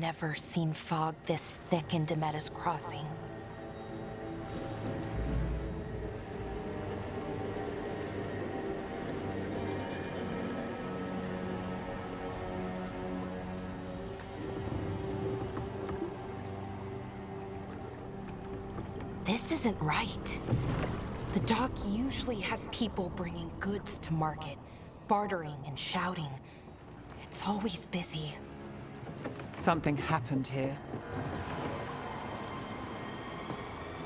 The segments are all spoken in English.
never seen fog this thick in Demetta's Crossing. This isn't right. The dock usually has people bringing goods to market, bartering and shouting. It's always busy. Something happened here.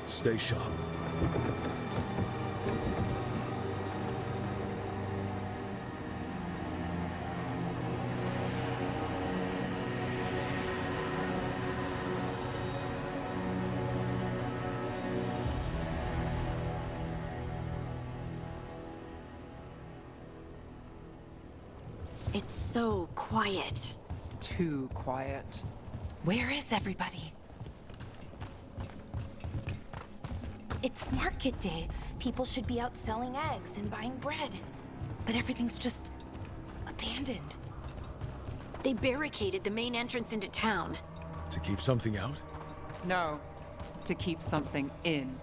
Stay sharp. It's so quiet. Too quiet. Where is everybody? It's market day. People should be out selling eggs and buying bread. But everything's just abandoned. They barricaded the main entrance into town. To keep something out? No, to keep something in.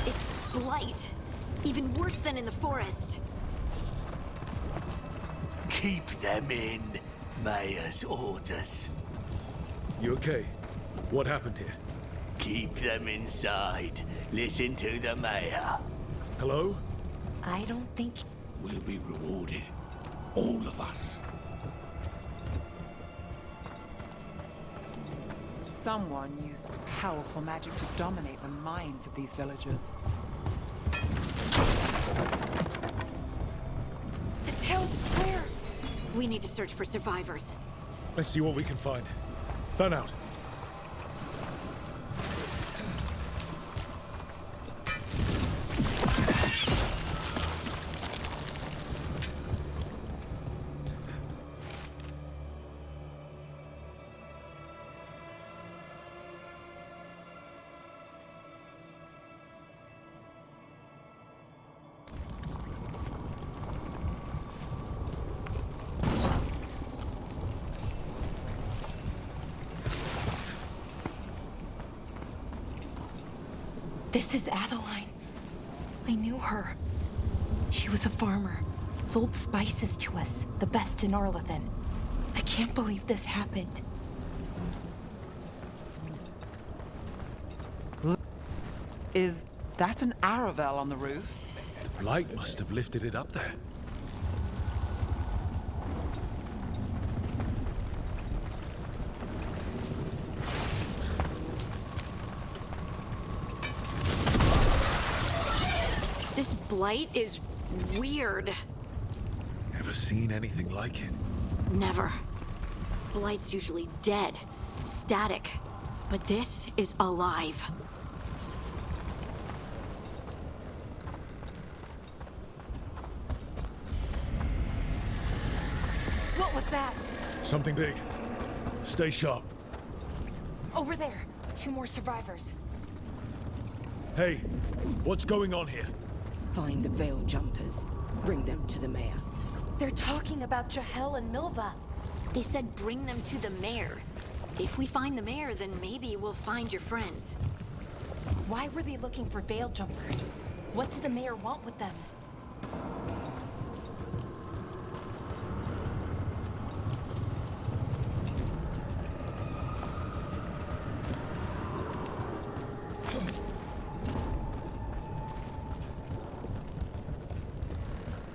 It's blight. Even worse than in the forest. Keep them in. Mayor's orders. You okay? What happened here? Keep them inside. Listen to the mayor. Hello? I don't think... We'll be rewarded. All of us. Someone used powerful magic to dominate the minds of these villagers. The town's square! We need to search for survivors. Let's see what we can find. Fan out. This is Adeline. I knew her. She was a farmer, sold spices to us, the best in Arlathan. I can't believe this happened. Is that an Aravel on the roof? The blight must have lifted it up there. This blight is weird. Ever seen anything like it? Never. Blight's usually dead, static. But this is alive. What was that? Something big. Stay sharp. Over there. 2 more survivors. Hey, what's going on here? Find the Veil Jumpers. Bring them to the mayor. They're talking about Jahel and Milva. They said bring them to the mayor. If we find the mayor, then maybe we'll find your friends. Why were they looking for Veil Jumpers? What did the mayor want with them?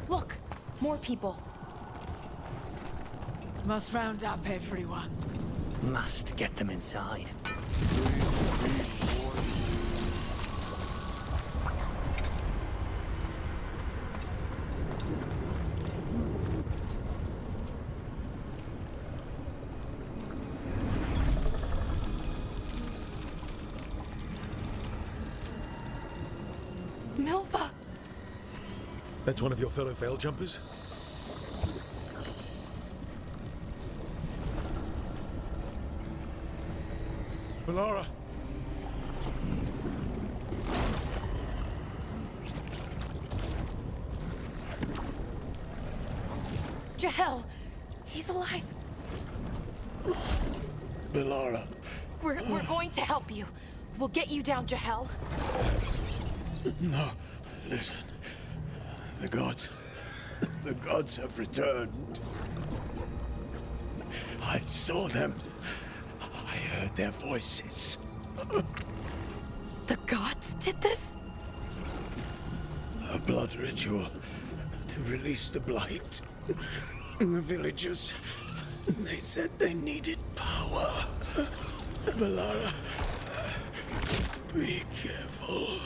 Look, more people. Must round up everyone. Must get them inside. Milva! That's one of your fellow Veil Jumpers? Melara! Jahel! He's alive. Melara. We're going to help you. We'll get you down, Jahel. No, listen. The gods have returned. I saw them. I heard their voices. The gods did this? A blood ritual to release the blight. The villagers, they said they needed power. Melara, be careful.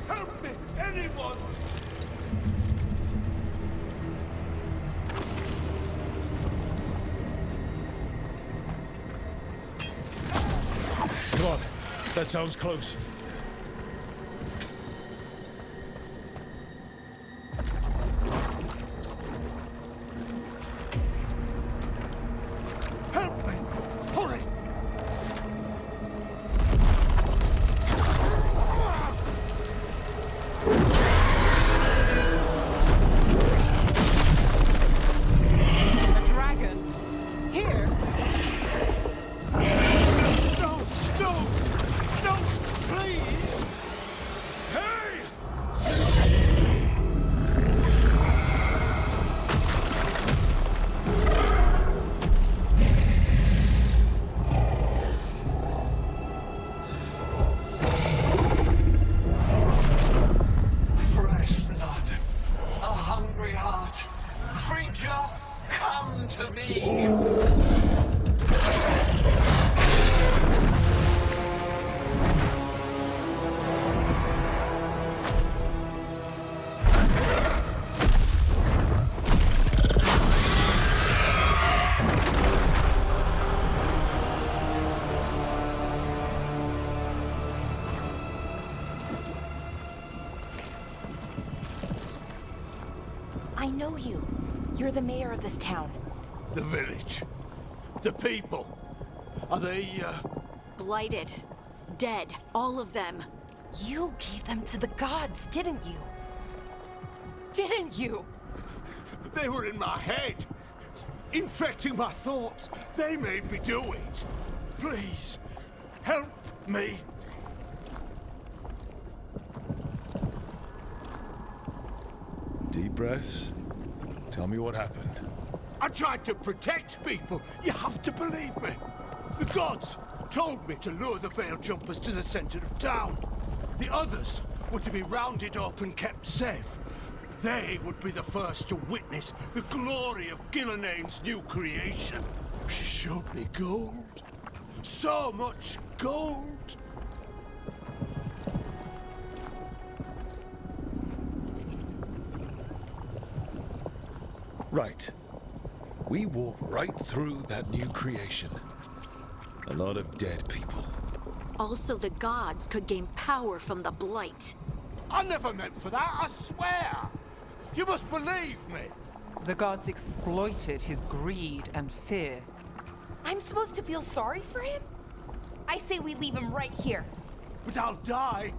Help me, anyone! Come on, that sounds close. Help me! Hurry! A dragon? Here? No! No! No! Please! Hey! Fresh blood, a hungry heart. Creature, come to me. I know you. You're the mayor of this town. The village. The people. Are they, Blighted. Dead. All of them. You gave them to the gods, didn't you? Didn't you? They were in my head. Infecting my thoughts. They made me do it. Please, help me. Deep breaths. Tell me what happened. I tried to protect people. You have to believe me. The gods told me to lure the Veil Jumpers to the center of town. The others were to be rounded up and kept safe. They would be the first to witness the glory of Gilnenane's new creation. She showed me gold. So much gold. Right. We walked right through that new creation. A lot of dead people. Also, the gods could gain power from the blight. I never meant for that, I swear. You must believe me. The gods exploited his greed and fear. I'm supposed to feel sorry for him? I say we leave him right here. But I'll die.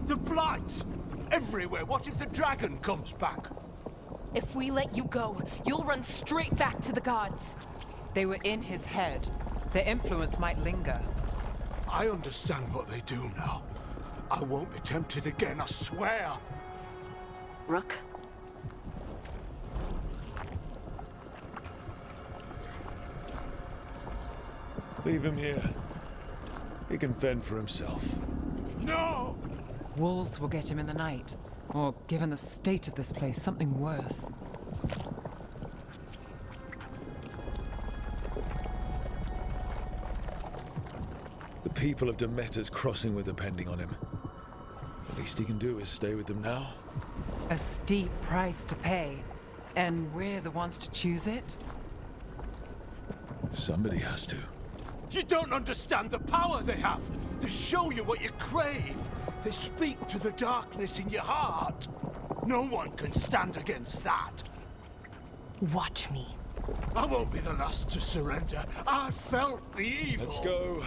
The blight everywhere. What if the dragon comes back? If we let you go, you'll run straight back to the gods. They were in his head. Their influence might linger. I understand what they do now. I won't be tempted again, I swear. Rook? Leave him here. He can fend for himself. No! Wolves will get him in the night. Or, given the state of this place, something worse. The people of Demeter's crossing were depending on him. The least he can do is stay with them now. A steep price to pay. And we're the ones to choose it? Somebody has to. You don't understand the power they have. They show you what you crave. They speak to the darkness in your heart. No one can stand against that. Watch me. I won't be the last to surrender. I felt the evil. Let's go.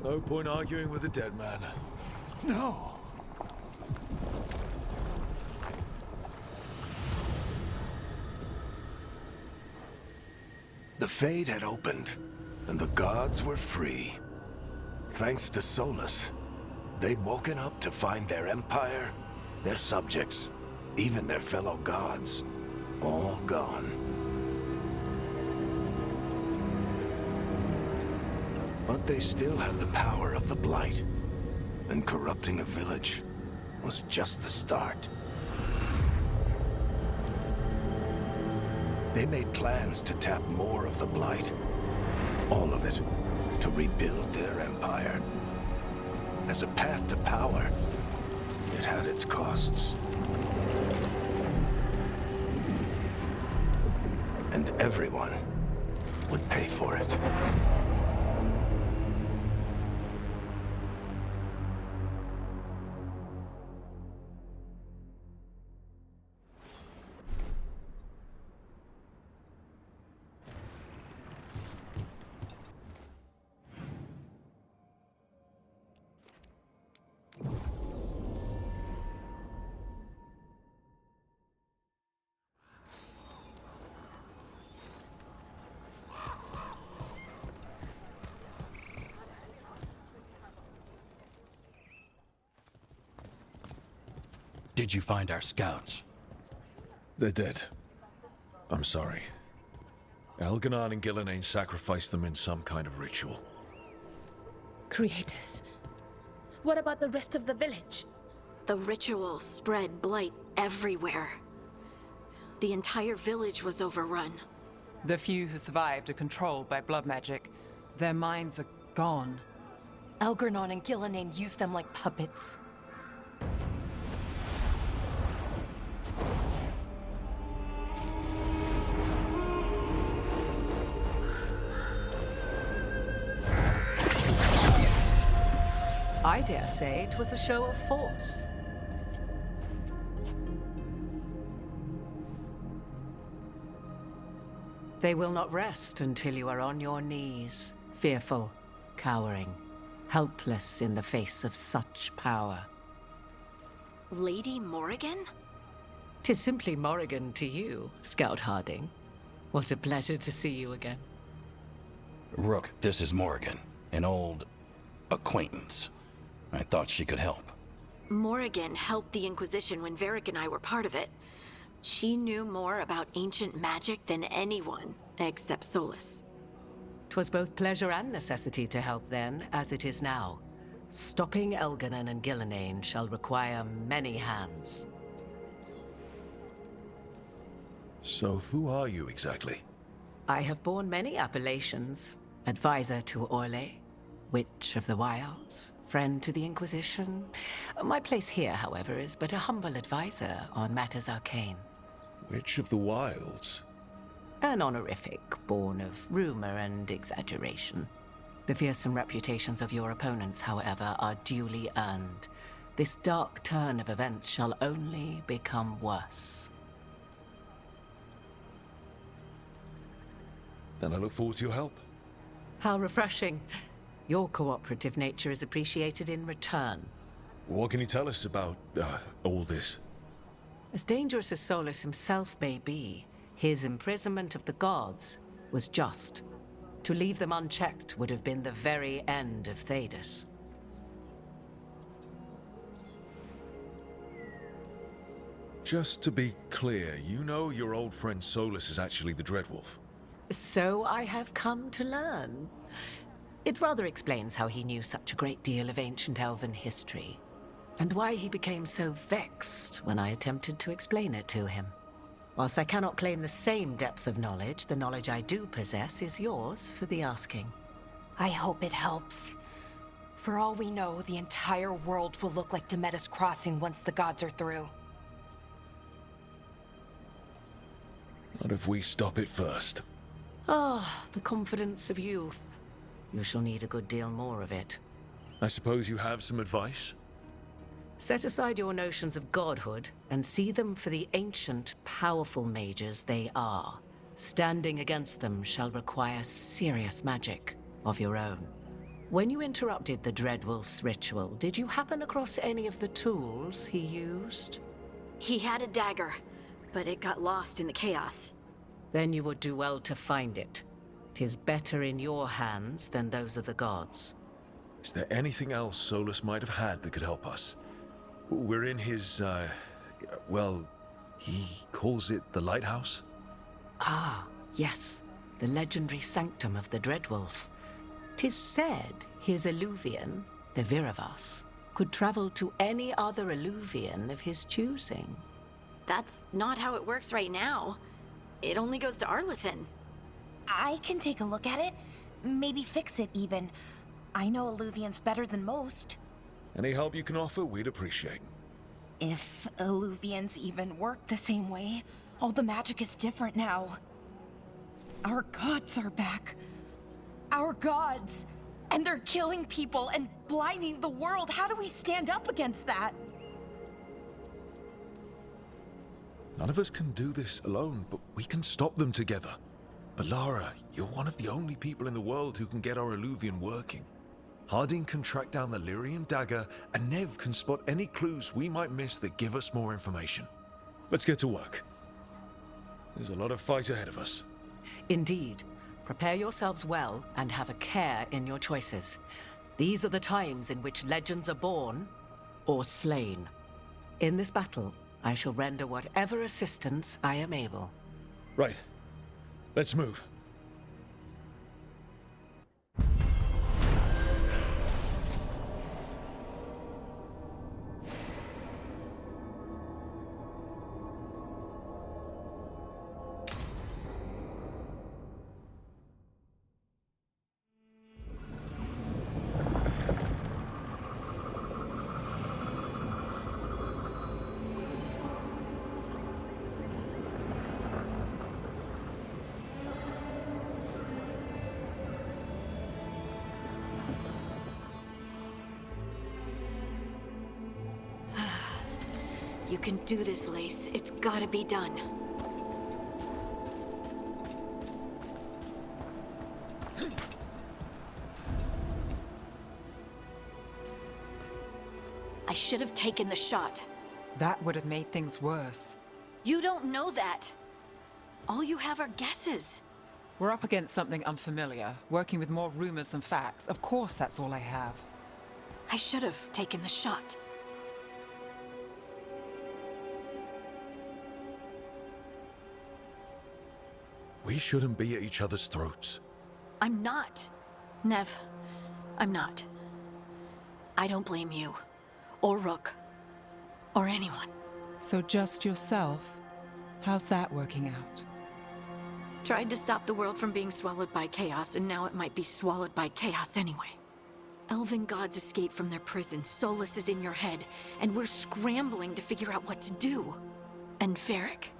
No point arguing with a dead man. No. The Fade had opened, and the gods were free. Thanks to Solus, they'd woken up to find their empire, their subjects, even their fellow gods, all gone. But they still had the power of the Blight, and corrupting a village was just the start. They made plans to tap more of the Blight. All of it, to rebuild their empire. As a path to power, it had its costs. And everyone would pay for it. Did you find our scouts? They're dead. I'm sorry. Elganon and Gillenane sacrificed them in some kind of ritual. Creators. What about the rest of the village? The ritual spread blight everywhere. The entire village was overrun. The few who survived are controlled by blood magic. Their minds are gone. Elgarnon and Gillenane used them like puppets. I dare say it was a show of force. They will not rest until you are on your knees, fearful, cowering, helpless in the face of such power. Lady Morrigan? 'Tis simply Morrigan to you, Scout Harding. What a pleasure to see you again. Rook, this is Morrigan, an old acquaintance. I thought she could help. Morrigan helped the Inquisition when Varric and I were part of it. She knew more about ancient magic than anyone, except Solus. 'Twas both pleasure and necessity to help then, as it is now. Stopping Elganon and Gillenane shall require many hands. So who are you exactly? I have borne many appellations. Advisor to Orle, Witch of the Wilds, friend to the Inquisition. My place here, however, is but a humble advisor on matters arcane. Witch of the Wilds? An honorific born of rumor and exaggeration. The fearsome reputations of your opponents, however, are duly earned. This dark turn of events shall only become worse. Then I look forward to your help. How refreshing. Your cooperative nature is appreciated in return. What can you tell us about all this? As dangerous as Solus himself may be, his imprisonment of the gods was just. To leave them unchecked would have been the very end of Thedas. Just to be clear, you know your old friend Solus is actually the Dreadwolf. So I have come to learn. It rather explains how he knew such a great deal of ancient elven history, and why he became so vexed when I attempted to explain it to him. Whilst I cannot claim the same depth of knowledge, the knowledge I do possess is yours for the asking. I hope it helps. For all we know, the entire world will look like Demetus Crossing once the gods are through. Not if we stop it first. Ah, the confidence of youth. You shall need a good deal more of it. I suppose you have some advice? Set aside your notions of godhood and see them for the ancient, powerful mages they are. Standing against them shall require serious magic of your own. When you interrupted the Dreadwolf's ritual, did you happen across any of the tools he used? He had a dagger, but it got lost in the chaos. Then you would do well to find it. 'Tis better in your hands than those of the gods. Is there anything else Solus might have had that could help us? We're in his, well, he calls it the lighthouse? Ah, yes. The legendary sanctum of the Dreadwolf. 'Tis said his Illuvian, the Viravas, could travel to any other Illuvian of his choosing. That's not how it works right now. It only goes to Arlathan. I can take a look at it. Maybe fix it, even. I know Illuvians better than most. Any help you can offer, we'd appreciate. If Illuvians even work the same way, all the magic is different now. Our gods are back. Our gods! And they're killing people and blinding the world. How do we stand up against that? None of us can do this alone, but we can stop them together. Alara, you're one of the only people in the world who can get our Illuvian working. Harding can track down the Lyrium dagger, and Nev can spot any clues we might miss that give us more information. Let's get to work. There's a lot of fight ahead of us. Indeed. Prepare yourselves well and have a care in your choices. These are the times in which legends are born or slain. In this battle, I shall render whatever assistance I am able. Right. Let's move. You can do this, Lace. It's gotta be done. I should have taken the shot. That would have made things worse. You don't know that. All you have are guesses. We're up against something unfamiliar, working with more rumors than facts. Of course that's all I have. I should have taken the shot. We shouldn't be at each other's throats. I'm not. Nev, I'm not. I don't blame you. Or Rook. Or anyone. So just yourself? How's that working out? Tried to stop the world from being swallowed by chaos, and now it might be swallowed by chaos anyway. Elven gods escaped from their prison, Solus is in your head, and we're scrambling to figure out what to do. And Varric?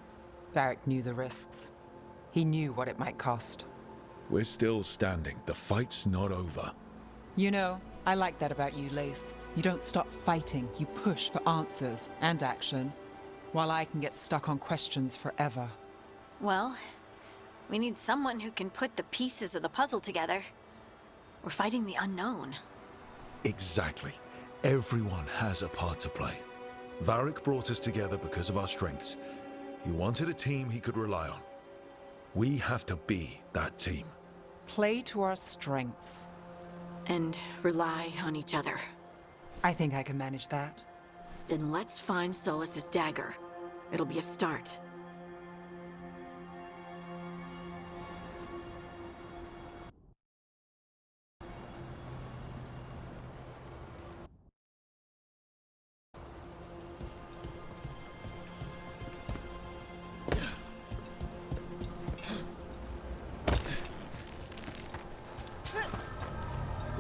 Varric knew the risks. He knew what it might cost. We're still standing. The fight's not over. You know, I like that about you, Lace. You don't stop fighting. You push for answers and action, while I can get stuck on questions forever. Well, we need someone who can put the pieces of the puzzle together. We're fighting the unknown. Exactly. Everyone has a part to play. Varric brought us together because of our strengths. He wanted a team he could rely on. We have to be that team. Play to our strengths. And rely on each other. I think I can manage that. Then let's find Solus's dagger. It'll be a start.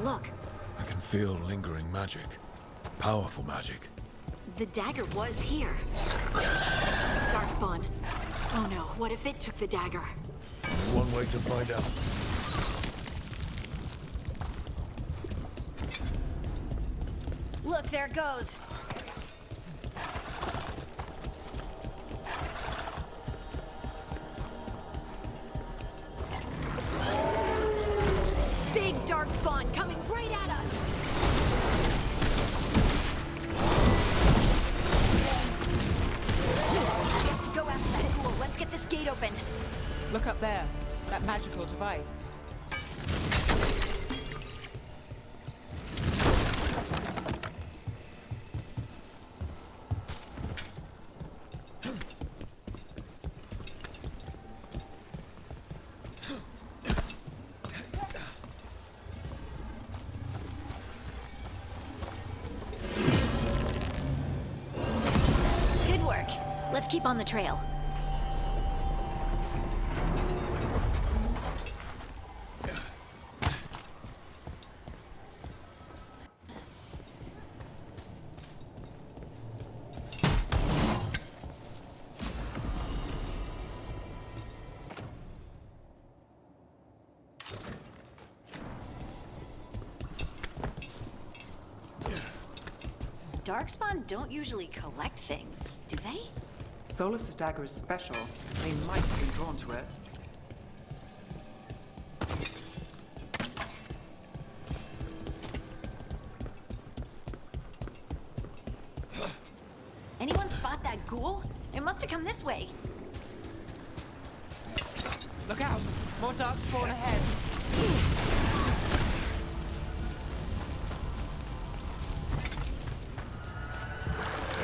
Look, I can feel lingering magic. Powerful magic. the dagger was here. Darkspawn. Oh no, what if it took the dagger? One way to find out. Look, there it goes. That magical device. Good work. Let's keep on the trail. Darkspawn don't usually collect things, do they? Solus's dagger is special. They might have been drawn to it. Anyone spot that ghoul? It must have come this way. Look out! More darkspawn ahead.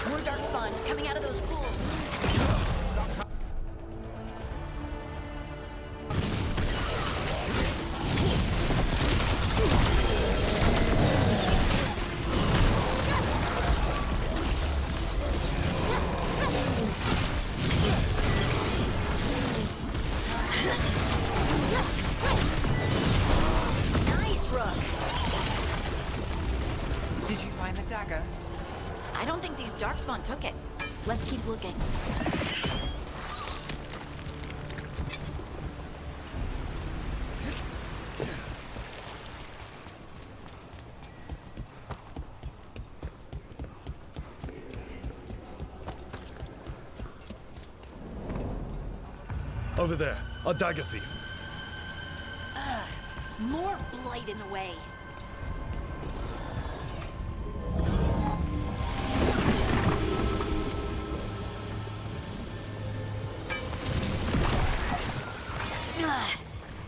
More darkspawn coming out of those pools. Nice, Rook. Did you find the dagger? I don't think these darkspawn took it. Let's keep looking. Over there, a dagger thief. More blight in the way.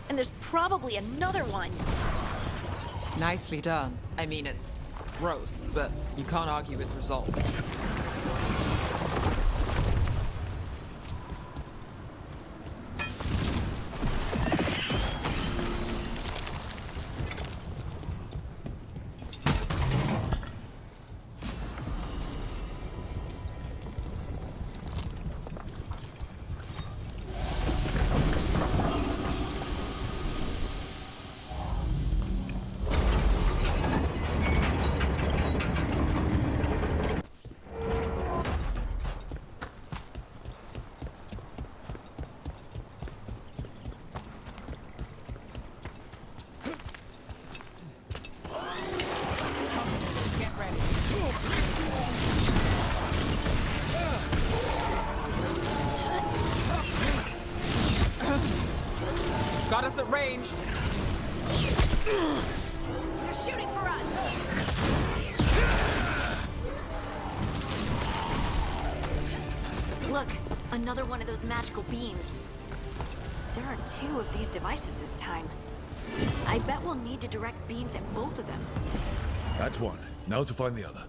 And there's probably another one. Nicely done. I mean, it's gross, but you can't argue with results. Got us at range. They're shooting for us. Look, another one of those magical beams. There are two of these devices this time. I bet we'll need to direct beams at both of them. That's one. Now to find the other.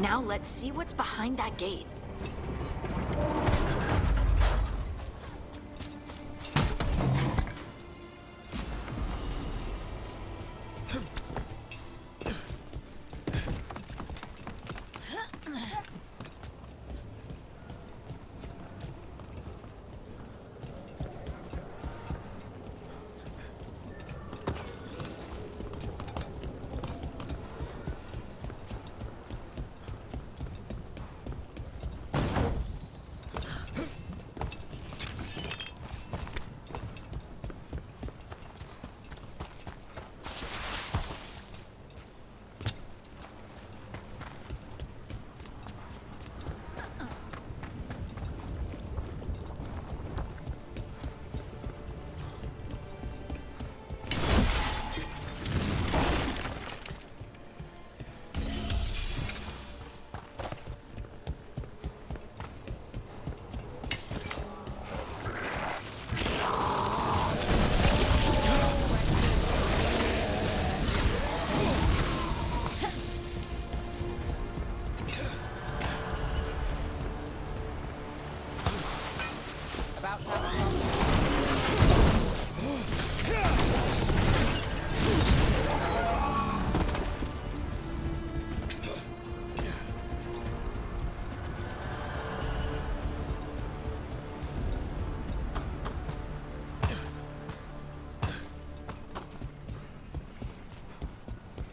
Now let's see what's behind that gate.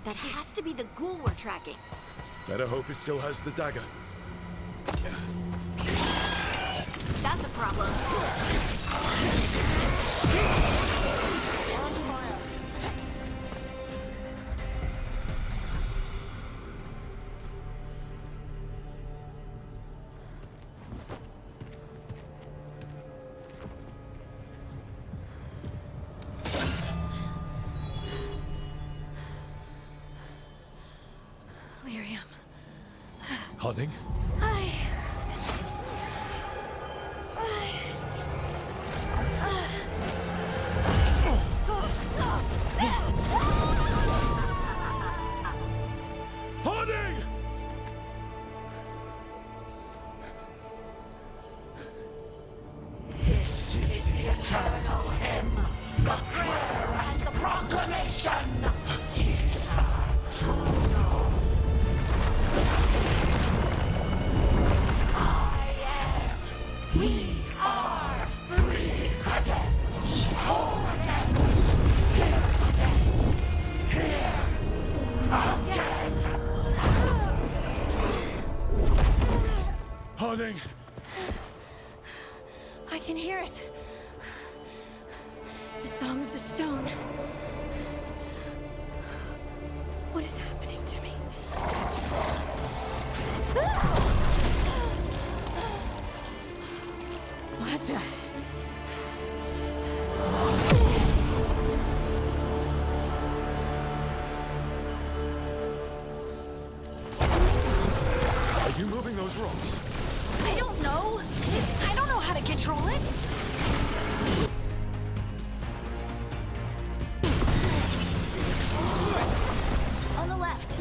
That has to be the ghoul we're tracking. Better hope it still has the dagger. That's a problem. Harding? Harding! This is the eternal hymn, the prayer and the proclamation. Isa Tuno. We are free again, whole again, here again, here again. Harding! I can hear it. The Song of the Stone. What is happening to me? What the? Are you moving those rocks? I don't know. I don't know how to control it. On the left.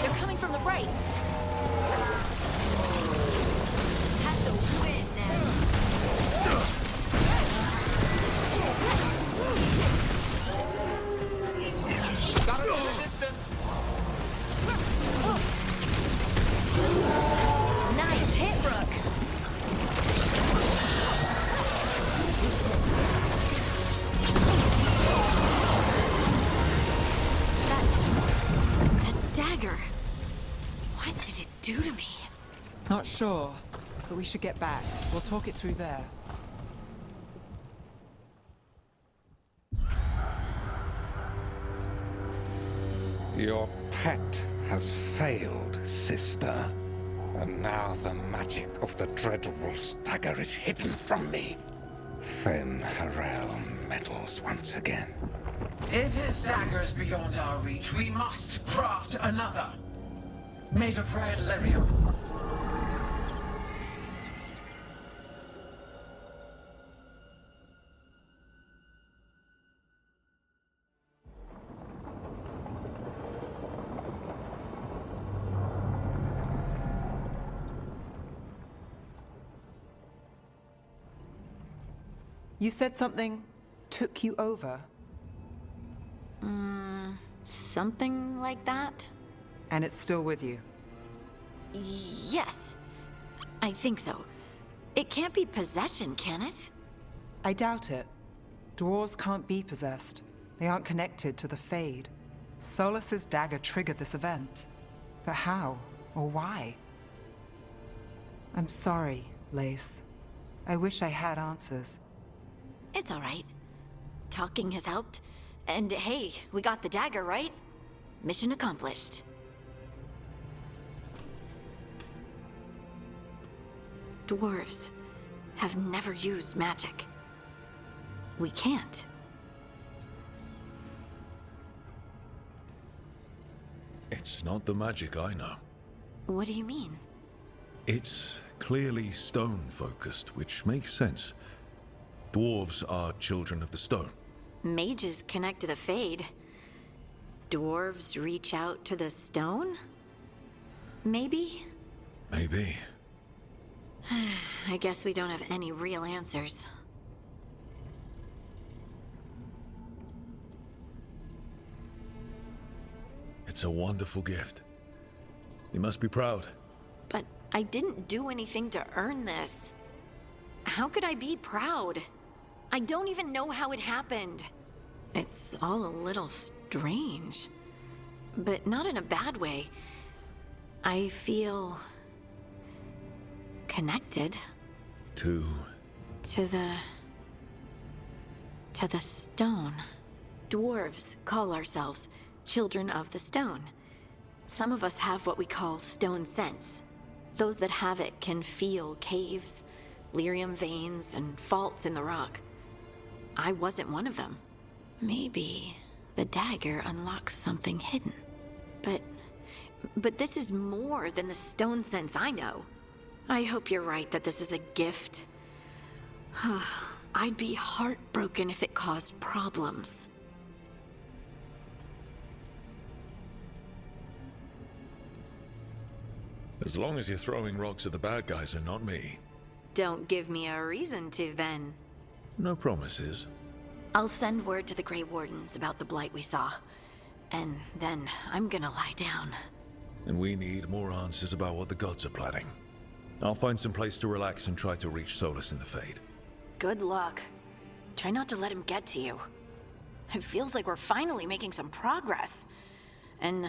They're coming from the right. Has to win now. Got a little resistance. Nice hit, Rook. That dagger. What did it do to me? Not sure, but we should get back. We'll talk it through there. Your pet has failed, sister. And now the magic of the Dreadwolf's dagger is hidden from me. Fen Harel meddles once again. If his dagger's beyond our reach, we must craft another. Made of red lyrium. You said something took you over. Something like that? And it's still with you. Yes. I think so. It can't be possession, can it? I doubt it. Dwarves can't be possessed. They aren't connected to the Fade. Solus's dagger triggered this event. But how? Or why? I'm sorry, Lace. I wish I had answers. It's all right. Talking has helped. And hey, we got the dagger, right? Mission accomplished. Dwarves have never used magic. We can't. It's not the magic I know. What do you mean? It's clearly stone-focused, which makes sense. Dwarves are children of the stone. Mages connect to the Fade. Dwarves reach out to the stone? Maybe? Maybe. I guess we don't have any real answers. It's a wonderful gift. You must be proud. But I didn't do anything to earn this. How could I be proud? I don't even know how it happened. It's all a little strange. But not in a bad way. I feel... connected. To the stone. Dwarves call ourselves children of the stone. Some of us have what we call stone sense. Those that have it can feel caves, lyrium veins, and faults in the rock. I wasn't one of them. Maybe the dagger unlocks something hidden. But this is more than the stone sense I know. I hope you're right that this is a gift. I'd be heartbroken if it caused problems. As long as you're throwing rocks at the bad guys and not me. Don't give me a reason to, then. No promises. I'll send word to the Grey Wardens about the blight we saw. And then I'm gonna lie down. And we need more answers about what the gods are planning. I'll find some place to relax and try to reach Solus in the Fade. Good luck. Try not to let him get to you. It feels like we're finally making some progress. And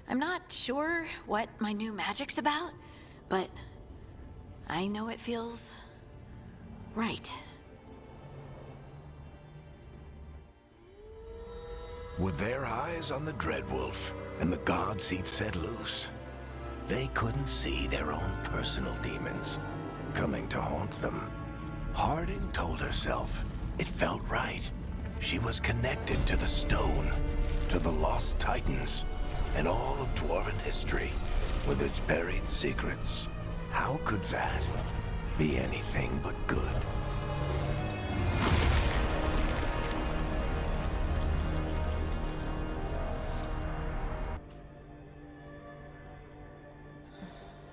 I'm not sure what my new magic's about, but I know it feels right. With their eyes on the Dreadwolf and the gods he'd set loose, they couldn't see their own personal demons coming to haunt them. Harding told herself it felt right. She was connected to the stone, to the lost titans, and all of Dwarven history, with its buried secrets. How could that be anything but good?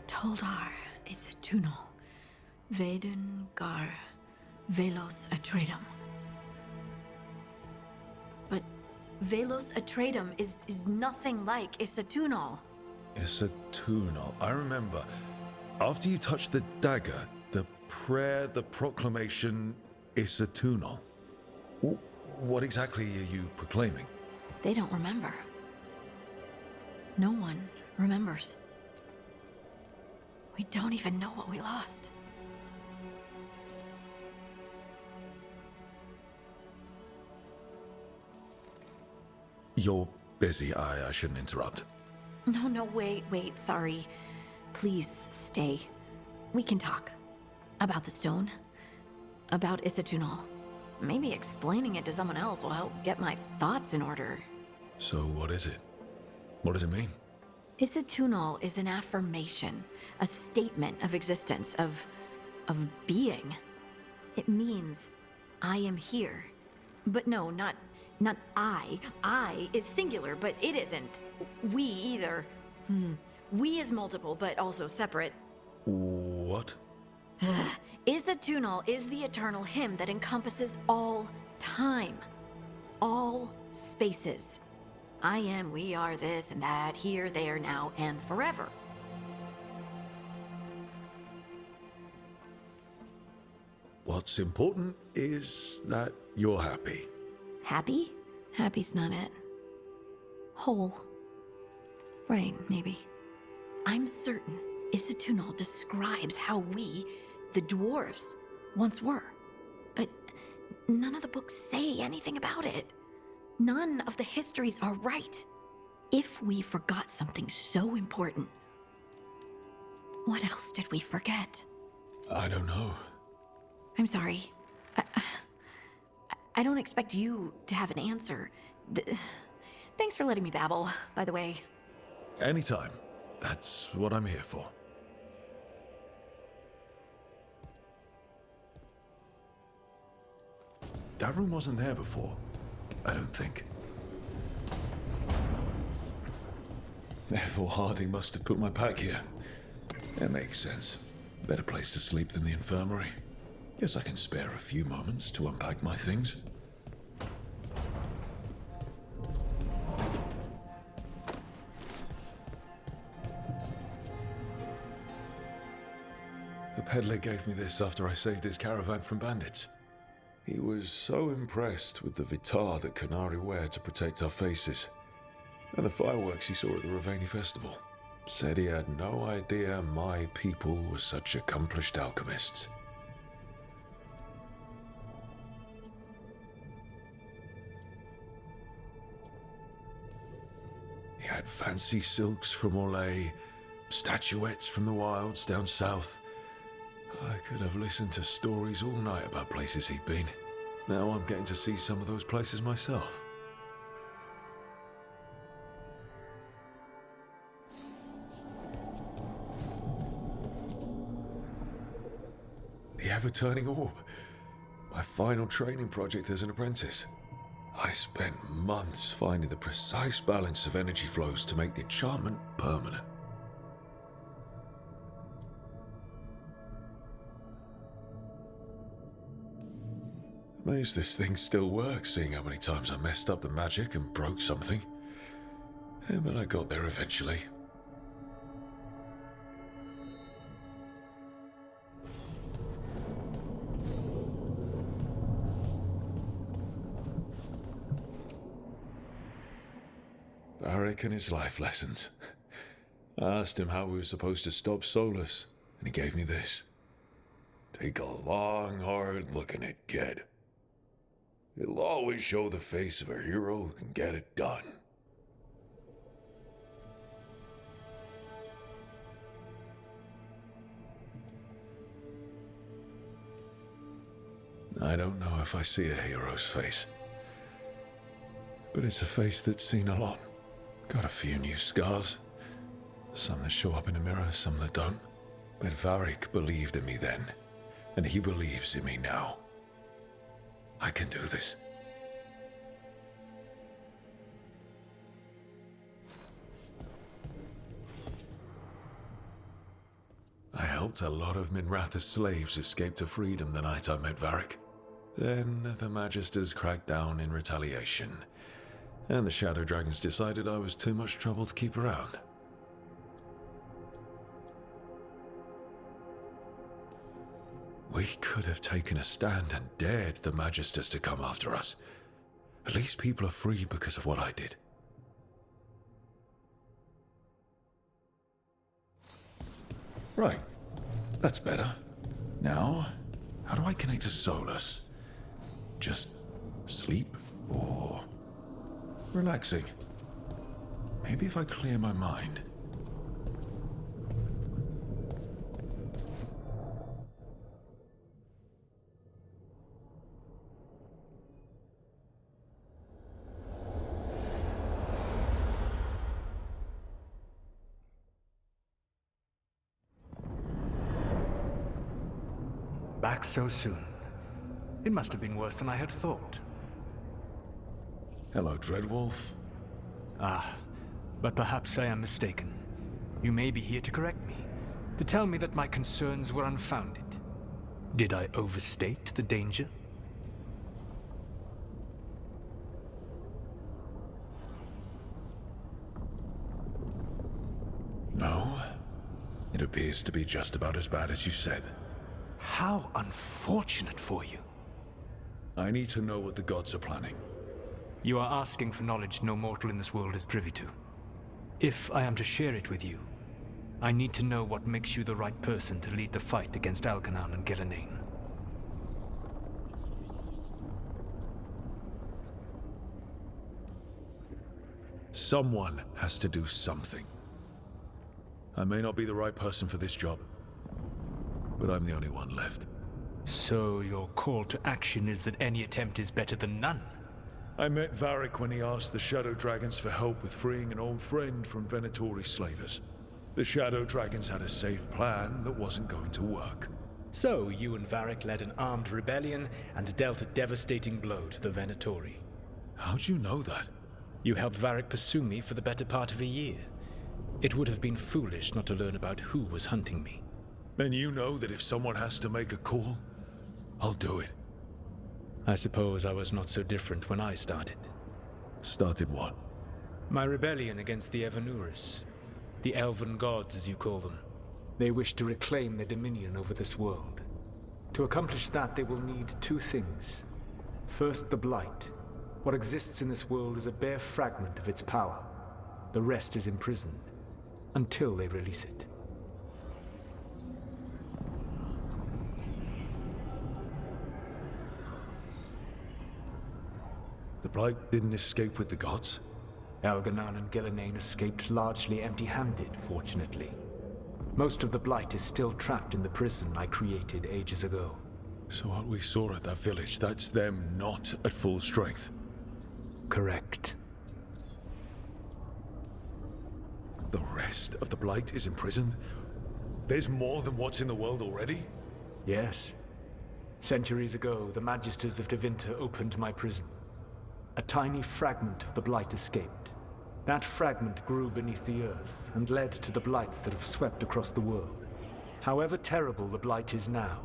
Toldar, it's a tunnel. Veilguard, Velos Atreitum. But Velos Atreitum is nothing like Isatunal. Isatunal. I remember. After you touched the dagger, the prayer, the proclamation, Isatunal. What exactly are you proclaiming? They don't remember. No one remembers. We don't even know what we lost. You're busy. I shouldn't interrupt. No, wait, sorry. Please stay. We can talk. About the stone. About Isatunal. Maybe explaining it to someone else will help get my thoughts in order. So what is it? What does it mean? Isatunal is an affirmation, a statement of existence, of being. It means, I am here. But no, not I. I is singular, but it isn't. We either. We is multiple, but also separate. What? Isatunal is the eternal hymn that encompasses all time, all spaces. I am, we are, this and that, here, there, now, and forever. What's important is that you're happy. Happy? Happy's not it. Whole. Right, maybe. I'm certain Isatunal describes how we, the dwarves, once were. But none of the books say anything about it. None of the histories are right. If we forgot something so important, what else did we forget? I don't know. I'm sorry. I don't expect you to have an answer. Thanks for letting me babble, by the way. Anytime. That's what I'm here for. That room wasn't there before, I don't think. Therefore, Harding must have put my pack here. That makes sense. Better place to sleep than the infirmary. Guess I can spare a few moments to unpack my things. The peddler gave me this after I saved his caravan from bandits. He was so impressed with the vitar that Qunari wear to protect our faces, and the fireworks he saw at the Ravani festival. Said he had no idea my people were such accomplished alchemists. He had fancy silks from Orlais, statuettes from the wilds down south. I could have listened to stories all night about places he'd been. Now I'm getting to see some of those places myself. The ever-turning orb. My final training project as an apprentice. I spent months finding the precise balance of energy flows to make the enchantment permanent. Amazed this thing still works, seeing how many times I messed up the magic and broke something. Yeah, but I got there eventually. Varric and his life lessons. I asked him how we were supposed to stop Solus, and he gave me this. Take a long, hard look in it, kid. It'll always show the face of a hero who can get it done. I don't know if I see a hero's face, but it's a face that's seen a lot. Got a few new scars. Some that show up in a mirror, some that don't. But Varric believed in me then, and he believes in me now. I can do this. I helped a lot of Minratha's slaves escape to freedom the night I met Varric. Then the Magisters cracked down in retaliation, and the Shadow Dragons decided I was too much trouble to keep around. We could have taken a stand and dared the Magisters to come after us. At least people are free because of what I did. Right. That's better. Now, how do I connect to Solus? Just sleep or relaxing? Maybe if I clear my mind. Back so soon. It must have been worse than I had thought. Hello, Dreadwolf. Ah, but perhaps I am mistaken. You may be here to correct me, to tell me that my concerns were unfounded. Did I overstate the danger? No. It appears to be just about as bad as you said. How unfortunate for you. I need to know what the gods are planning. You are asking for knowledge no mortal in this world is privy to. If I am to share it with you, I need to know what makes you the right person to lead the fight against Algernon and Gillenane. Someone has to do something. I may not be the right person for this job, but I'm the only one left. So your call to action is that any attempt is better than none? I met Varric when he asked the Shadow Dragons for help with freeing an old friend from Venatori slavers. The Shadow Dragons had a safe plan that wasn't going to work. So you and Varric led an armed rebellion and dealt a devastating blow to the Venatori. How'd you know that? You helped Varric pursue me for the better part of a year. It would have been foolish not to learn about who was hunting me. Then you know that if someone has to make a call, I'll do it. I suppose I was not so different when I started. Started what? My rebellion against the Evanuris. The Elven Gods, as you call them. They wish to reclaim their dominion over this world. To accomplish that, they will need two things. First, the Blight. What exists in this world is a bare fragment of its power. The rest is imprisoned, until they release it. The Blight didn't escape with the gods? Algernon and Gillenane escaped largely empty-handed, fortunately. Most of the Blight is still trapped in the prison I created ages ago. So what we saw at that village, that's them not at full strength? Correct. The rest of the Blight is imprisoned? There's more than what's in the world already? Yes. Centuries ago, the Magisters of Tevinter opened my prison. A tiny fragment of the Blight escaped. That fragment grew beneath the earth and led to the Blights that have swept across the world. However terrible the Blight is now,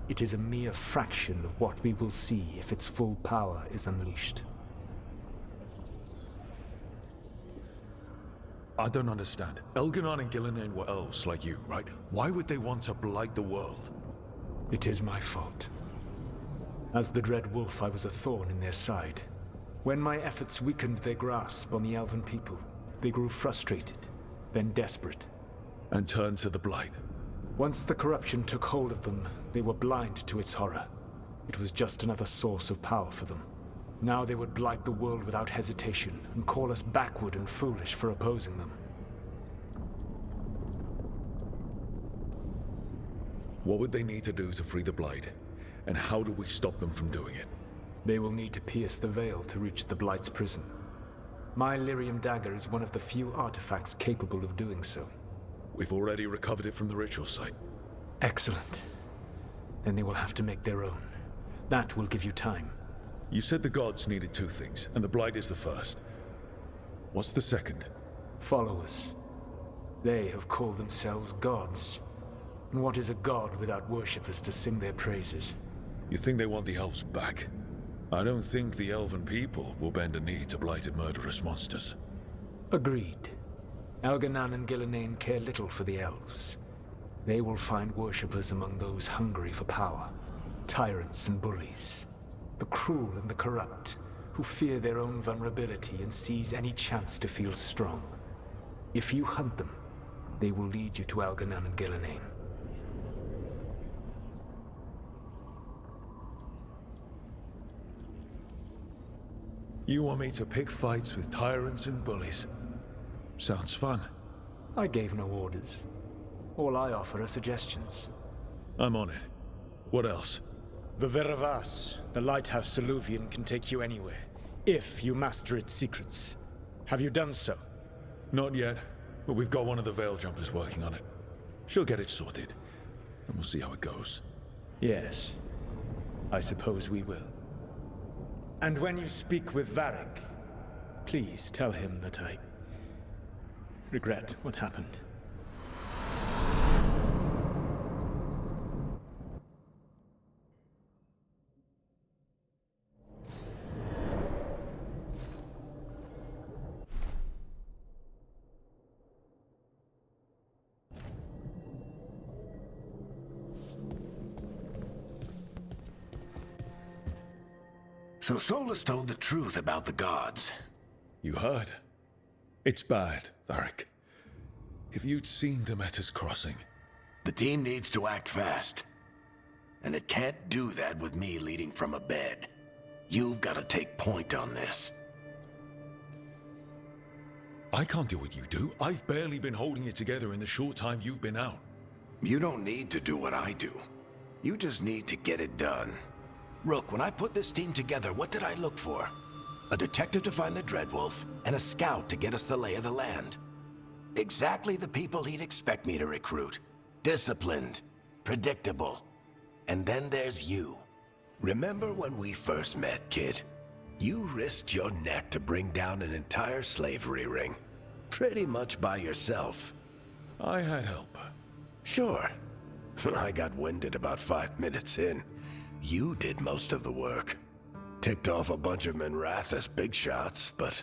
it is a mere fraction of what we will see if its full power is unleashed. I don't understand. Elgernon and Gillenane were elves like you, right? Why would they want to blight the world? It is my fault. As the Dread Wolf, I was a thorn in their side. When my efforts weakened their grasp on the Elven people, they grew frustrated, then desperate. And turned to the Blight. Once the corruption took hold of them, they were blind to its horror. It was just another source of power for them. Now they would blight the world without hesitation, and call us backward and foolish for opposing them. What would they need to do to free the Blight? And how do we stop them from doing it? They will need to pierce the veil to reach the Blight's prison. My Lyrium dagger is one of the few artifacts capable of doing so. We've already recovered it from the ritual site. Excellent. Then they will have to make their own. That will give you time. You said the gods needed two things, and the Blight is the first. What's the second? Followers. They have called themselves gods. And what is a god without worshippers to sing their praises? You think they want the elves back? I don't think the elven people will bend a knee to blighted murderous monsters. Agreed. Algernon and Gillenane care little for the elves. They will find worshippers among those hungry for power. Tyrants and bullies. The cruel and the corrupt, who fear their own vulnerability and seize any chance to feel strong. If you hunt them, they will lead you to Algernon and Gillenane. You want me to pick fights with tyrants and bullies? Sounds fun. I gave no orders. All I offer are suggestions. I'm on it. What else? The Veravas, the lighthouse Soluvian, can take you anywhere, if you master its secrets. Have you done so? Not yet, but we've got one of the Veil Jumpers working on it. She'll get it sorted, and we'll see how it goes. Yes, I suppose we will. And when you speak with Varric, please tell him that I regret what happened. So Solus told the truth about the gods. You heard? It's bad, Varric. If you'd seen Demeter's crossing... The team needs to act fast. And it can't do that with me leading from a bed. You've got to take point on this. I can't do what you do. I've barely been holding it together in the short time you've been out. You don't need to do what I do. You just need to get it done. Rook, when I put this team together, what did I look for? A detective to find the Dreadwolf, and a scout to get us the lay of the land. Exactly the people he'd expect me to recruit. Disciplined, predictable. And then there's you. Remember when we first met, kid? You risked your neck to bring down an entire slavery ring. Pretty much by yourself. I had help. Sure. I got winded about 5 minutes in. You did most of the work. Ticked off a bunch of Minrathous big shots, but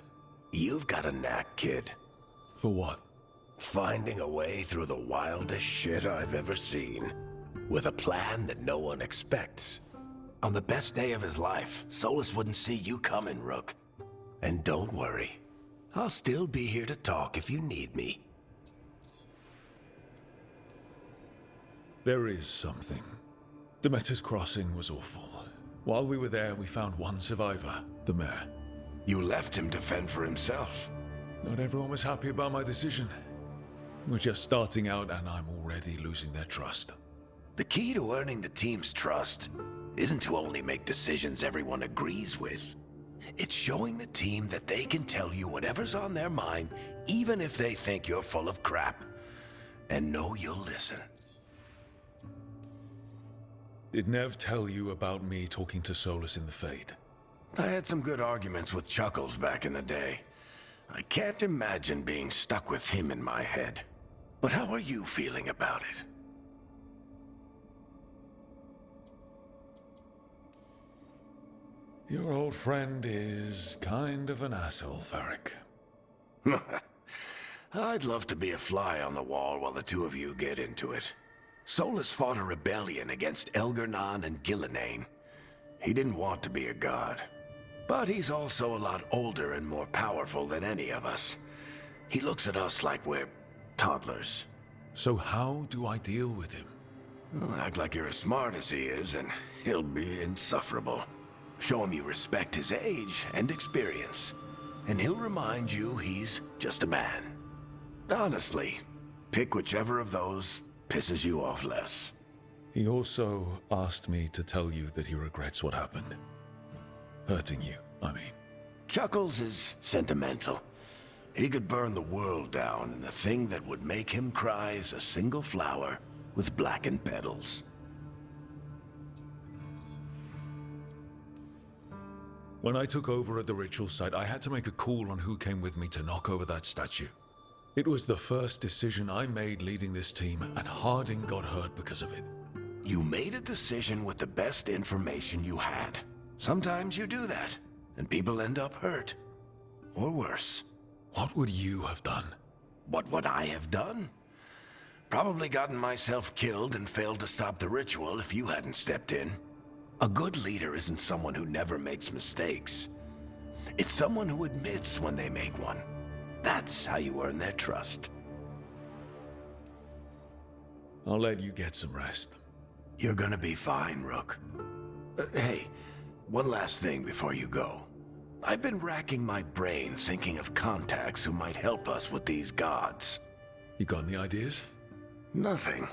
you've got a knack, kid. For what? Finding a way through the wildest shit I've ever seen. With a plan that no one expects. On the best day of his life, Solus wouldn't see you coming, Rook. And don't worry. I'll still be here to talk if you need me. There is something. Demeter's crossing was awful. While we were there, we found one survivor, the mayor. You left him to fend for himself. Not everyone was happy about my decision. We're just starting out and I'm already losing their trust. The key to earning the team's trust isn't to only make decisions everyone agrees with. It's showing the team that they can tell you whatever's on their mind, even if they think you're full of crap. And know you'll listen. Did Nev tell you about me talking to Solus in the Fade? I had some good arguments with Chuckles back in the day. I can't imagine being stuck with him in my head. But how are you feeling about it? Your old friend is kind of an asshole, Varric. I'd love to be a fly on the wall while the two of you get into it. Solus fought a rebellion against Elgar'nan and Gillenane. He didn't want to be a god. But he's also a lot older and more powerful than any of us. He looks at us like we're toddlers. So how do I deal with him? Well, act like you're as smart as he is, and he'll be insufferable. Show him you respect his age and experience, and he'll remind you he's just a man. Honestly, pick whichever of those pisses you off less. He also asked me to tell you that he regrets what happened. Hurting you, I mean. Chuckles is sentimental. He could burn the world down, and the thing that would make him cry is a single flower with blackened petals. When I took over at the ritual site, I had to make a call on who came with me to knock over that statue. It was the first decision I made leading this team, and Harding got hurt because of it. You made a decision with the best information you had. Sometimes you do that, and people end up hurt. Or worse. What would you have done? What would I have done? Probably gotten myself killed and failed to stop the ritual if you hadn't stepped in. A good leader isn't someone who never makes mistakes. It's someone who admits when they make one. That's how you earn their trust. I'll let you get some rest. You're gonna be fine, Rook. Hey, one last thing before you go. I've been racking my brain thinking of contacts who might help us with these gods. You got any ideas? Nothing.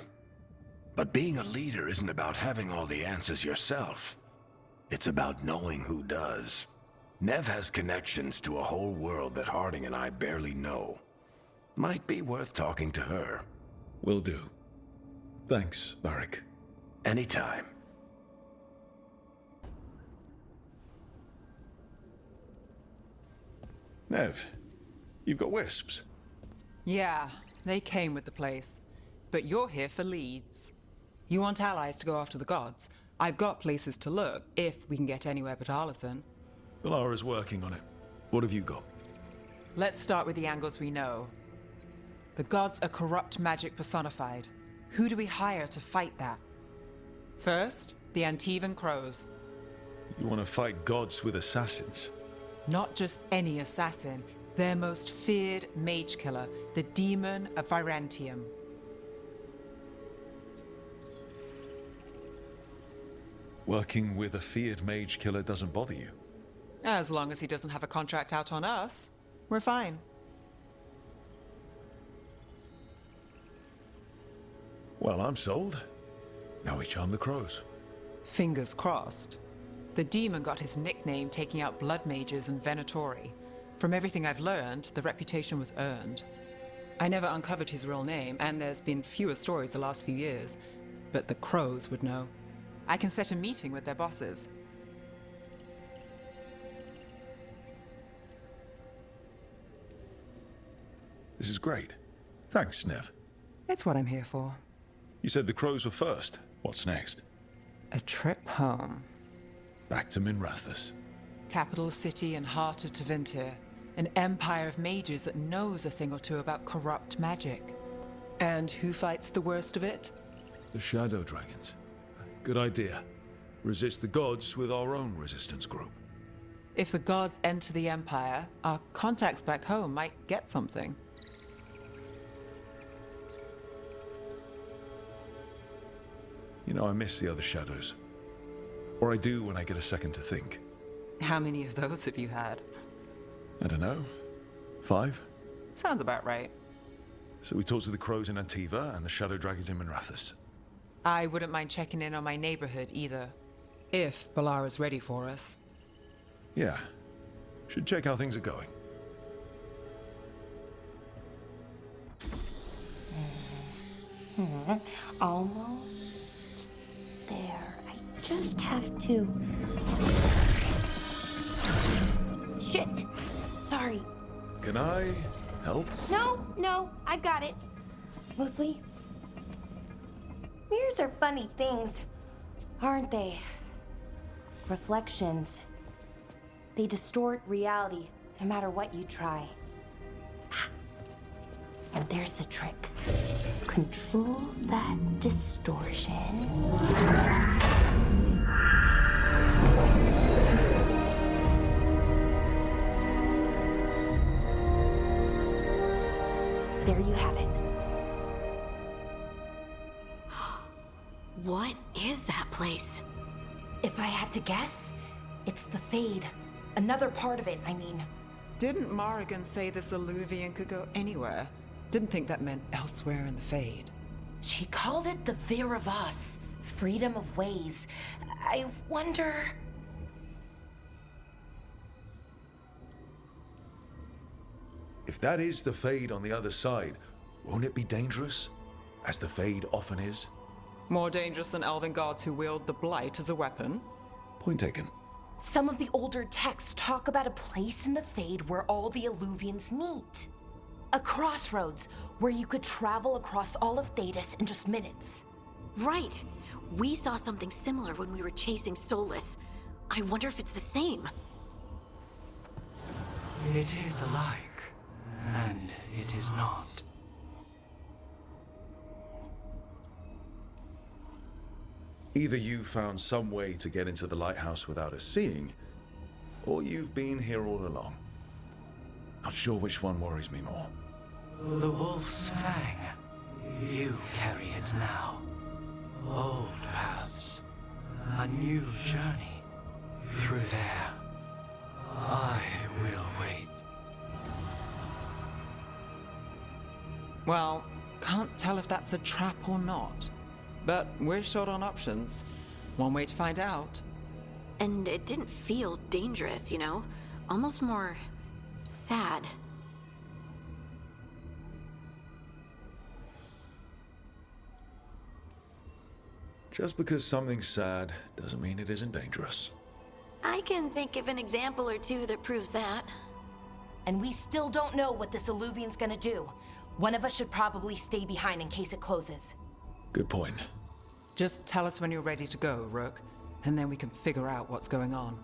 But being a leader isn't about having all the answers yourself. It's about knowing who does. Nev has connections to a whole world that Harding and I barely know. Might be worth talking to her. Will do. Thanks, Varric. Anytime. Nev, you've got wisps. Yeah, they came with the place. But you're here for leads. You want allies to go after the gods? I've got places to look, if we can get anywhere but Arlathan. Lara's working on it. What have you got? Let's start with the angles we know. The gods are corrupt magic personified. Who do we hire to fight that? First, the Antivan Crows. You want to fight gods with assassins? Not just any assassin, their most feared mage killer, the Demon of Virantium. Working with a feared mage killer doesn't bother you? As long as he doesn't have a contract out on us, we're fine. Well, I'm sold. Now we charm the crows. Fingers crossed. The demon got his nickname taking out blood mages and venatori. From everything I've learned, the reputation was earned. I never uncovered his real name, and there's been fewer stories the last few years, but the crows would know. I can set a meeting with their bosses. This is great. Thanks, Nev. It's what I'm here for. You said the crows were first. What's next? A trip home. Back to Minrathous. Capital city and heart of Tevinter. An empire of mages that knows a thing or two about corrupt magic. And who fights the worst of it? The Shadow Dragons. Good idea. Resist the gods with our own resistance group. If the gods enter the empire, our contacts back home might get something. You know, I miss the other shadows. Or I do when I get a second to think. How many of those have you had? I don't know. 5? Sounds about right. So we talked to the crows in Antiva and the Shadow Dragons in Minrathous. I wouldn't mind checking in on my neighborhood either. If Balara's ready for us. Yeah. Should check how things are going. Almost there. I just have to... Shit! Sorry. Can I help? No, I've got it. Mostly. Mirrors are funny things, aren't they? Reflections. They distort reality, no matter what you try. And there's the trick. Control that distortion. There you have it. What is that place? If I had to guess, it's the Fade. Another part of it, I mean. Didn't Morrigan say this Illuvian could go anywhere? Didn't think that meant elsewhere in the Fade. She called it the Fear of Us. Freedom of ways. I wonder... If that is the Fade on the other side, won't it be dangerous? As the Fade often is? More dangerous than elven gods who wield the Blight as a weapon? Point taken. Some of the older texts talk about a place in the Fade where all the Illuvians meet. A crossroads where you could travel across all of Thedas in just minutes. Right. We saw something similar when we were chasing Solus. I wonder if it's the same. It is alike, and it is not. Either you found some way to get into the lighthouse without us seeing, or you've been here all along. Not sure which one worries me more. The Wolf's Fang. You carry it now. Old paths. A new journey. Through there. I will wait. Well, can't tell if that's a trap or not. But we're short on options. One way to find out. And it didn't feel dangerous, you know? Almost more... sad. Just because something's sad doesn't mean it isn't dangerous. I can think of an example or two that proves that. And we still don't know what this Illuvian's gonna do. One of us should probably stay behind in case it closes. Good point. Just tell us when you're ready to go, Rook, and then we can figure out what's going on.